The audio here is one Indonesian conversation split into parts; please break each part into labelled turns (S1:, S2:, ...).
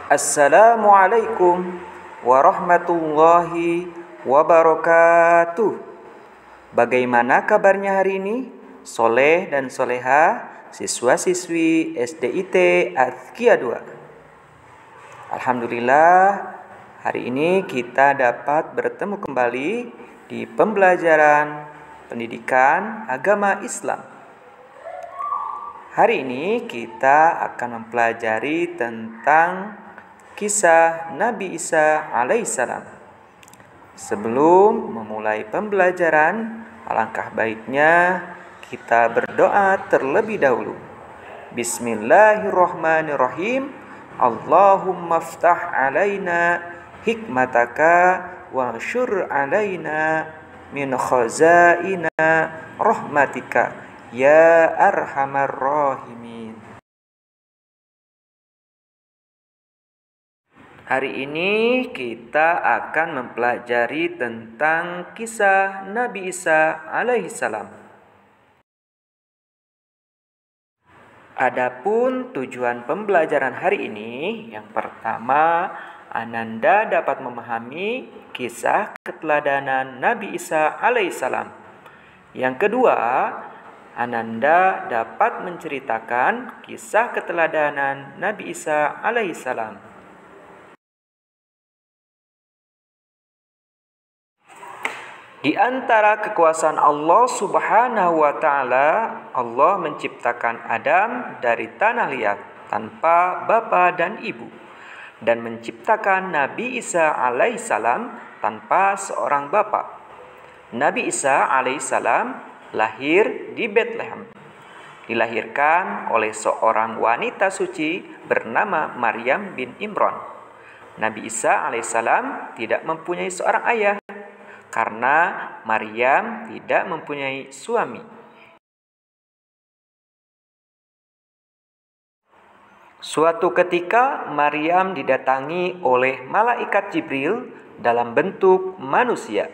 S1: Assalamualaikum warahmatullahi wabarakatuh. Bagaimana kabarnya hari ini? Soleh dan soleha, siswa-siswi SDIT Azkia 2. Alhamdulillah, hari ini kita dapat bertemu kembali di pembelajaran pendidikan agama Islam. Hari ini kita akan mempelajari tentang kisah Nabi Isa alaihissalam. Sebelum memulai pembelajaran, alangkah baiknya kita berdoa terlebih dahulu. Bismillahirrahmanirrahim. Allahumma ftah alaina hikmataka wa syur alaina min khazaina rahmatika ya arhamar rahimin. Hari ini kita akan mempelajari tentang kisah Nabi Isa alaihissalam. Adapun tujuan pembelajaran hari ini, yang pertama, Ananda dapat memahami kisah keteladanan Nabi Isa alaihissalam. Yang kedua, Ananda dapat menceritakan kisah keteladanan Nabi Isa alaihissalam. Di antara kekuasaan Allah Subhanahu wa Ta'ala, Allah menciptakan Adam dari tanah liat tanpa bapa dan ibu, dan menciptakan Nabi Isa alaihissalam tanpa seorang bapa. Nabi Isa alaihissalam lahir di Bethlehem. Dilahirkan oleh seorang wanita suci bernama Maryam bin Imran. Nabi Isa alaihissalam tidak mempunyai seorang ayah, karena Maryam tidak mempunyai suami. Suatu ketika Maryam didatangi oleh malaikat Jibril dalam bentuk manusia.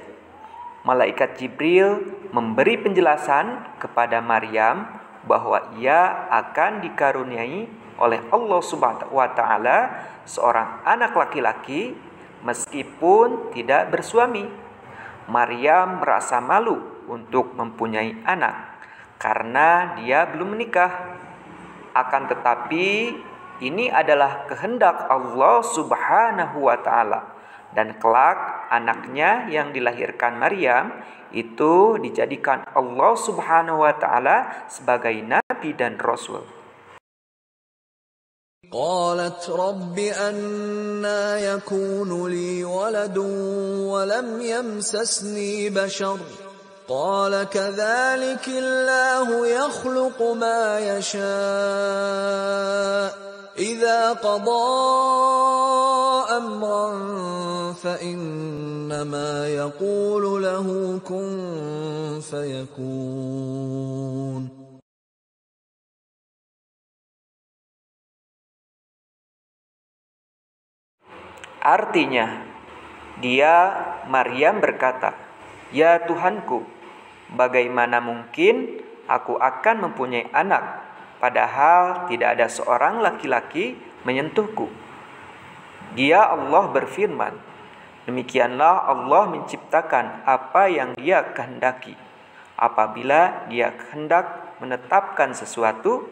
S1: Malaikat Jibril memberi penjelasan kepada Maryam bahwa ia akan dikaruniai oleh Allah Subhanahu wa Ta'ala seorang anak laki-laki meskipun tidak bersuami. Maryam merasa malu untuk mempunyai anak karena dia belum menikah. Akan tetapi ini adalah kehendak Allah Subhanahu wa Ta'ala, dan kelak anaknya yang dilahirkan Maryam itu dijadikan Allah Subhanahu wa Ta'ala sebagai nabi dan rasul.
S2: قالت رب أنا يكون لي ولد ولم يمسسني بشر قال كذلك الله يخلق ما يشاء إذا قضى أمرا فإنما يقول له كن فيكون.
S1: Artinya, Maryam berkata, "Ya Tuhanku, bagaimana mungkin aku akan mempunyai anak, padahal tidak ada seorang laki-laki menyentuhku?" Allah berfirman, "Demikianlah Allah menciptakan apa yang Dia kehendaki. Apabila Dia hendak menetapkan sesuatu,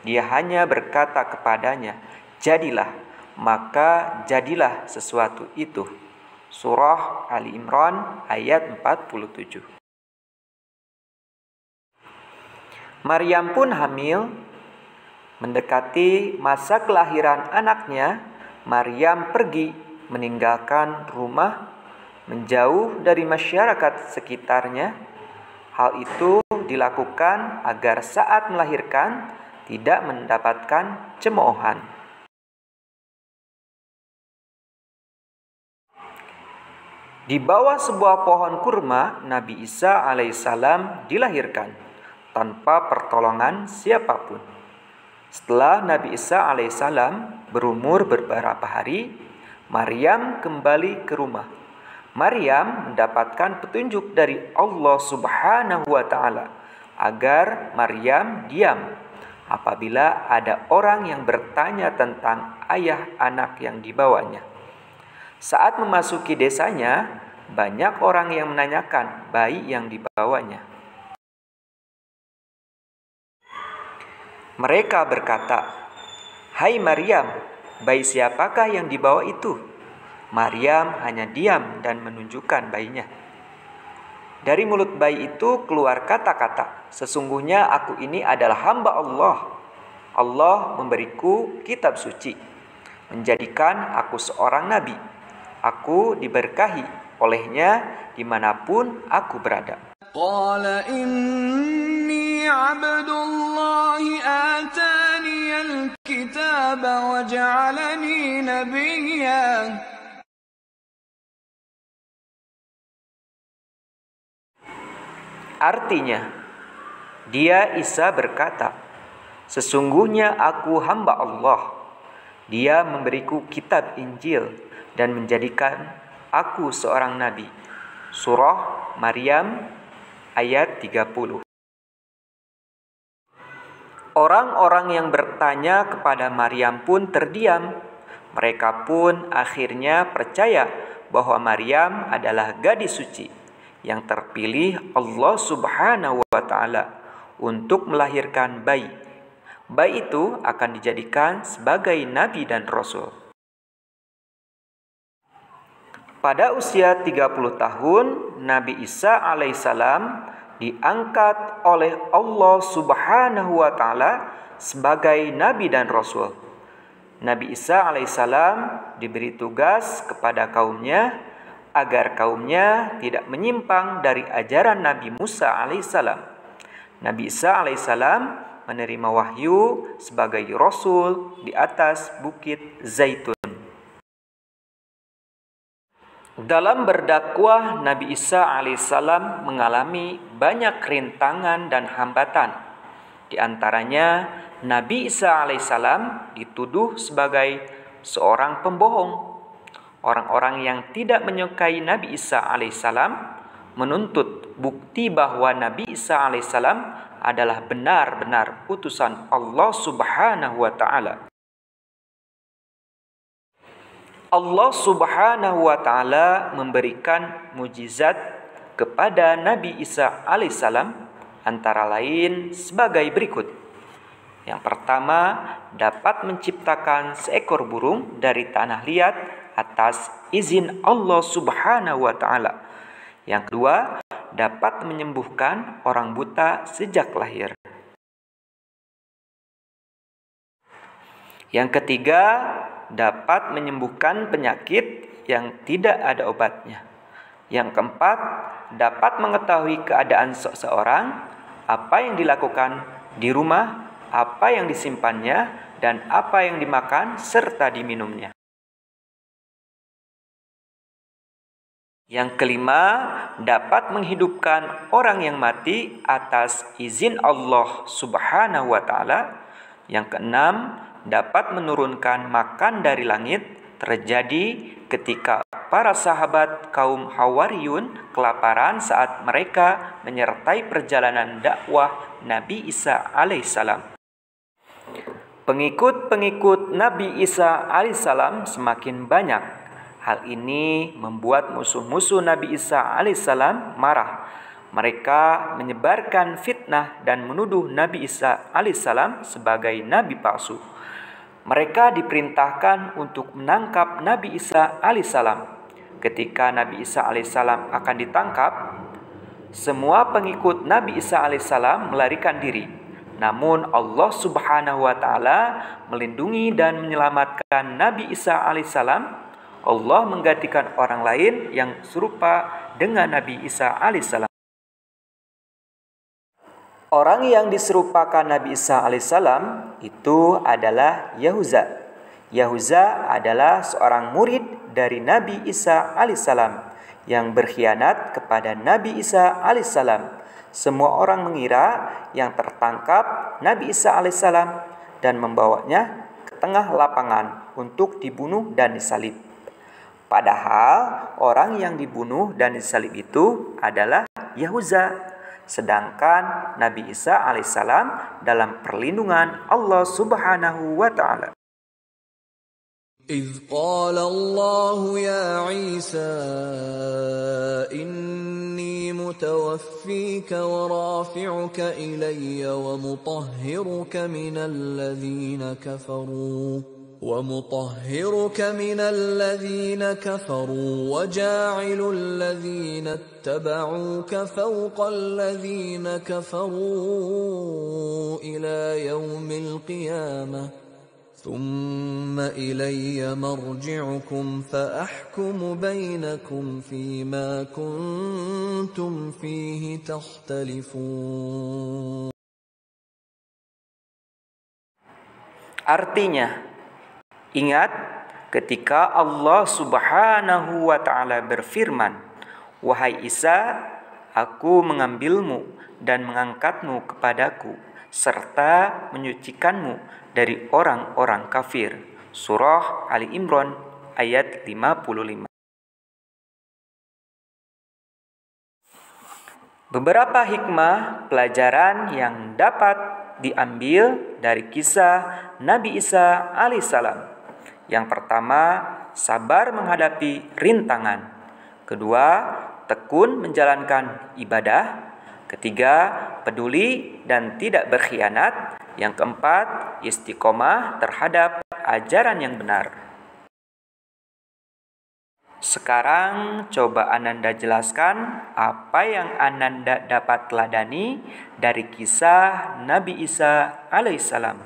S1: Dia hanya berkata kepadanya, 'Jadilah,' maka jadilah sesuatu itu." Surah Ali Imran ayat 47. Maryam pun hamil. Mendekati masa kelahiran anaknya, Maryam pergi meninggalkan rumah, menjauh dari masyarakat sekitarnya. Hal itu dilakukan agar saat melahirkan tidak mendapatkan cemoohan. Di bawah sebuah pohon kurma, Nabi Isa alaihissalam dilahirkan tanpa pertolongan siapapun. Setelah Nabi Isa alaihissalam berumur beberapa hari, Maryam kembali ke rumah. Maryam mendapatkan petunjuk dari Allah Subhanahu wa Ta'ala agar Maryam diam apabila ada orang yang bertanya tentang ayah anak yang dibawanya. Saat memasuki desanya, banyak orang yang menanyakan bayi yang dibawanya. Mereka berkata, "Hai Maryam, bayi siapakah yang dibawa itu?" Maryam hanya diam dan menunjukkan bayinya. Dari mulut bayi itu keluar kata-kata, "Sesungguhnya aku ini adalah hamba Allah. Allah memberiku kitab suci, menjadikan aku seorang nabi. Aku diberkahi olehnya dimanapun aku berada."
S2: قال إني عبد الله آتاني الكتاب وجعلني نبيا.
S1: Artinya, dia Isa berkata, "Sesungguhnya aku hamba Allah. Dia memberiku kitab Injil dan menjadikan aku seorang nabi." Surah Maryam ayat 30. Orang-orang yang bertanya kepada Maryam pun terdiam. Mereka pun akhirnya percaya bahwa Maryam adalah gadis suci yang terpilih Allah Subhanahu wa Ta'ala untuk melahirkan bayi. Bayi itu akan dijadikan sebagai nabi dan rasul. Pada usia 30 tahun, Nabi Isa alaihissalam diangkat oleh Allah Subhanahu wa Ta'ala sebagai nabi dan rasul. Nabi Isa alaihissalam diberi tugas kepada kaumnya agar kaumnya tidak menyimpang dari ajaran Nabi Musa alaihissalam. Nabi Isa alaihissalam menerima wahyu sebagai rasul di atas bukit Zaitun. Dalam berdakwah, Nabi Isa alaihissalam mengalami banyak rintangan dan hambatan. Di antaranya, Nabi Isa alaihissalam dituduh sebagai seorang pembohong. Orang-orang yang tidak menyukai Nabi Isa alaihissalam menuntut bukti bahwa Nabi Isa alaihissalam adalah benar-benar utusan Allah Subhanahu wa Ta'ala. Allah Subhanahu wa Ta'ala memberikan mujizat kepada Nabi Isa alaihissalam antara lain sebagai berikut. Yang pertama, dapat menciptakan seekor burung dari tanah liat atas izin Allah Subhanahu wa Ta'ala. Yang kedua, dapat menyembuhkan orang buta sejak lahir. Yang ketiga, dapat menyembuhkan penyakit yang tidak ada obatnya. Yang keempat, dapat mengetahui keadaan seseorang, apa yang dilakukan di rumah, apa yang disimpannya, dan apa yang dimakan serta diminumnya. Yang kelima, dapat menghidupkan orang yang mati atas izin Allah Subhanahu wa Ta'ala. Yang keenam, dapat menurunkan makan dari langit, terjadi ketika para sahabat kaum Hawariyun kelaparan saat mereka menyertai perjalanan dakwah Nabi Isa alaihissalam. Pengikut-pengikut Nabi Isa alaihissalam semakin banyak. Hal ini membuat musuh-musuh Nabi Isa alaihissalam marah. Mereka menyebarkan fitnah dan menuduh Nabi Isa alaihissalam sebagai nabi palsu. Mereka diperintahkan untuk menangkap Nabi Isa alaihissalam. Ketika Nabi Isa alaihissalam akan ditangkap, semua pengikut Nabi Isa alaihissalam melarikan diri. Namun Allah Subhanahu wa Ta'ala melindungi dan menyelamatkan Nabi Isa alaihissalam. Allah menggantikan orang lain yang serupa dengan Nabi Isa alaihissalam. Orang yang diserupakan Nabi Isa alaihissalam itu adalah Yahuza. Yahuza adalah seorang murid dari Nabi Isa alaihissalam yang berkhianat kepada Nabi Isa alaihissalam. Semua orang mengira yang tertangkap Nabi Isa alaihissalam dan membawanya ke tengah lapangan untuk dibunuh dan disalib. Padahal orang yang dibunuh dan disalib itu adalah Yahuza. sedangkan Nabi Isa alaihissalam dalam perlindungan Allah Subhanahu wa taala.
S2: إذ قال الله يا عيسى إني متوفيك ورافعك إلي ومطهرك من الذين كفروا وجاعل الذين اتبعوك فوق الذين كفروا إلى يوم القيامة ثم إلي مرجعكم فأحكم بينكم فيما كنتم فيه تختلفون.
S1: Artinya, ingat ketika Allah Subhanahu wa taala berfirman, "Wahai Isa, aku mengambilmu dan mengangkatmu kepadaku serta menyucikanmu dari orang-orang kafir." Surah Ali Imran ayat 55. Beberapa hikmah pelajaran yang dapat diambil dari kisah Nabi Isa alaihissalam. Yang pertama, sabar menghadapi rintangan. Kedua, tekun menjalankan ibadah. Ketiga, peduli dan tidak berkhianat. Yang keempat, istiqomah terhadap ajaran yang benar. Sekarang coba Ananda jelaskan apa yang Ananda dapat teladani dari kisah Nabi Isa alaihissalam.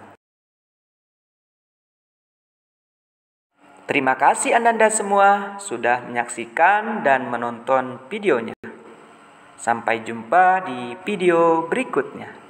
S1: Terima kasih Ananda semua sudah menyaksikan dan menonton videonya. Sampai jumpa di video berikutnya.